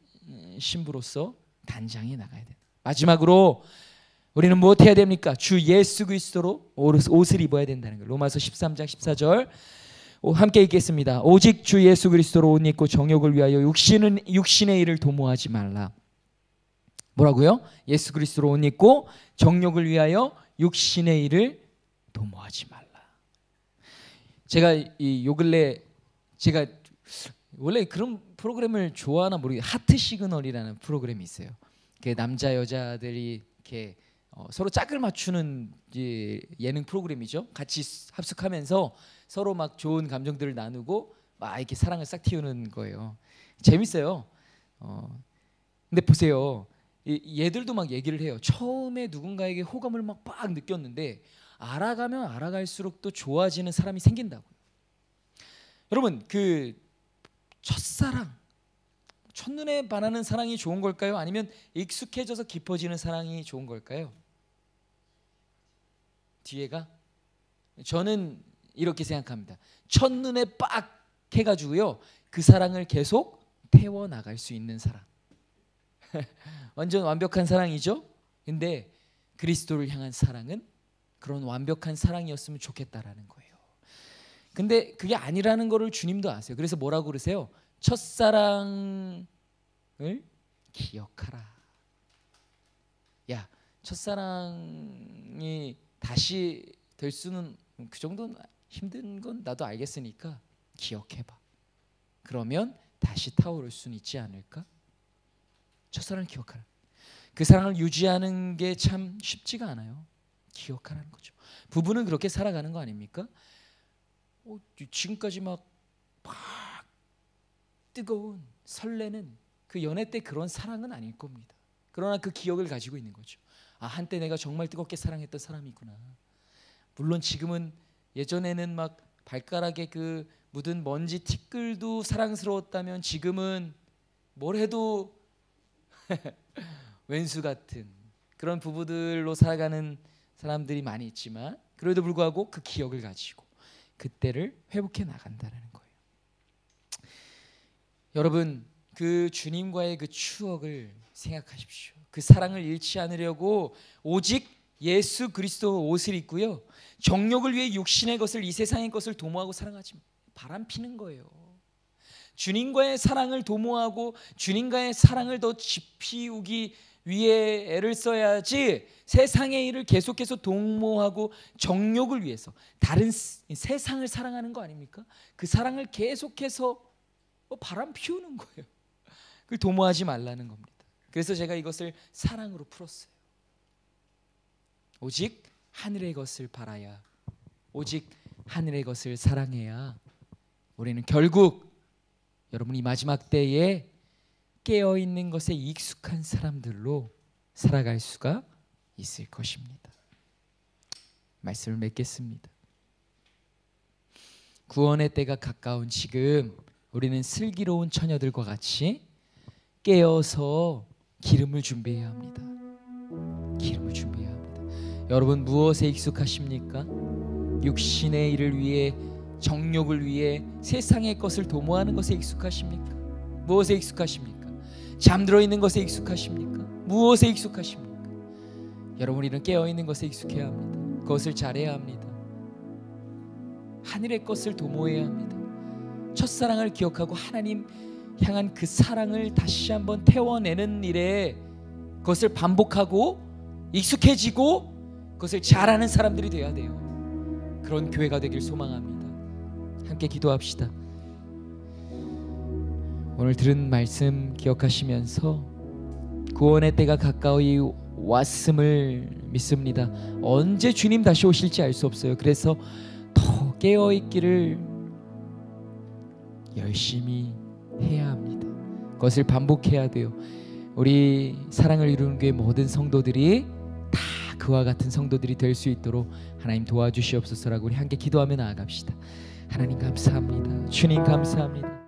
신부로서 단장해 나가야 된다. 마지막으로 우리는 무엇 해야 됩니까? 주 예수 그리스도로 옷을 입어야 된다는 거예요. 로마서 13장 14절 함께 읽겠습니다. 오직 주 예수 그리스도로 옷 입고 정욕을 위하여 육신의 일을 도모하지 말라. 뭐라고요? 예수 그리스도로 옷 입고 정욕을 위하여 육신의 일을 도모하지 말라. 제가 요 근래 제가 원래 그런 프로그램을 좋아하나 모르겠어요. 하트 시그널이라는 프로그램이 있어요. 남자 여자들이 이렇게 서로 짝을 맞추는 예능 프로그램이죠. 같이 합숙하면서 서로 막 좋은 감정들을 나누고 막 이렇게 사랑을 싹 틔우는 거예요. 재밌어요. 근데 보세요. 얘들도 막 얘기를 해요. 처음에 누군가에게 호감을 막 느꼈는데 알아가면 알아갈수록 또 좋아지는 사람이 생긴다고요. 여러분, 그 첫사랑, 첫눈에 반하는 사랑이 좋은 걸까요? 아니면 익숙해져서 깊어지는 사랑이 좋은 걸까요? 뒤에가? 저는 이렇게 생각합니다. 첫눈에 빡 해가지고요, 그 사랑을 계속 태워나갈 수 있는 사랑. 완전 완벽한 사랑이죠. 근데 그리스도를 향한 사랑은 그런 완벽한 사랑이었으면 좋겠다라는 거예요. 근데 그게 아니라는 거를 주님도 아세요. 그래서 뭐라고 그러세요? 첫사랑을 기억하라. 야, 첫사랑이 다시 될 수는, 그 정도는 힘든 건 나도 알겠으니까 기억해봐. 그러면 다시 타오를 수는 있지 않을까? 첫사랑을 기억하라. 그 사랑을 유지하는 게 참 쉽지가 않아요. 기억하라는 거죠. 부부는 그렇게 살아가는 거 아닙니까? 지금까지 막 뜨거운 설레는 그 연애 때 그런 사랑은 아닐 겁니다. 그러나 그 기억을 가지고 있는 거죠. 아, 한때 내가 정말 뜨겁게 사랑했던 사람이구나. 물론 지금은, 예전에는 막 발가락에 그 묻은 먼지 티끌도 사랑스러웠다면 지금은 뭘 해도 왼수 같은 그런 부부들로 살아가는 사람들이 많이 있지만, 그래도 불구하고 그 기억을 가지고 그때를 회복해 나간다는 거예요. 여러분, 그 주님과의 그 추억을 생각하십시오. 그 사랑을 잃지 않으려고 오직 예수 그리스도 옷을 입고요, 정욕을 위해 육신의 것을, 이 세상의 것을 도모하고 사랑하지 바람 피는 거예요. 주님과의 사랑을 도모하고 주님과의 사랑을 더 지피우기 위해 애를 써야지, 세상의 일을 계속해서 도모하고 정욕을 위해서 다른 세상을 사랑하는 거 아닙니까? 그 사랑을 계속해서 바람 피우는 거예요. 그걸 도모하지 말라는 겁니다. 그래서 제가 이것을 사랑으로 풀었어요. 오직 하늘의 것을 바라야, 오직 하늘의 것을 사랑해야 우리는 결국, 여러분, 이 마지막 때에 깨어있는 것에 익숙한 사람들로 살아갈 수가 있을 것입니다. 말씀을 맺겠습니다. 구원의 때가 가까운 지금 우리는 슬기로운 처녀들과 같이 깨어서 기름을 준비해야 합니다. 기름을 준비해야 합니다. 여러분, 무엇에 익숙하십니까? 육신의 일을 위해, 정욕을 위해 세상의 것을 도모하는 것에 익숙하십니까? 무엇에 익숙하십니까? 잠들어 있는 것에 익숙하십니까? 무엇에 익숙하십니까? 여러분, 우리는 깨어있는 것에 익숙해야 합니다. 그것을 잘해야 합니다. 하늘의 것을 도모해야 합니다. 첫사랑을 기억하고 하나님 향한 그 사랑을 다시 한번 태워내는 일에 그것을 반복하고 익숙해지고 그것을 잘하는 사람들이 되어야 돼요. 그런 교회가 되길 소망합니다. 함께 기도합시다. 오늘 들은 말씀 기억하시면서 구원의 때가 가까이 왔음을 믿습니다. 언제 주님 다시 오실지 알 수 없어요. 그래서 더 깨어 있기를 열심히 해야 합니다. 그것을 반복해야 돼요. 우리 사랑을 이루는 교회 모든 성도들이 다 그와 같은 성도들이 될 수 있도록 하나님 도와주시옵소서라고 우리 함께 기도하며 나아갑시다. 하나님 감사합니다. 주님 감사합니다.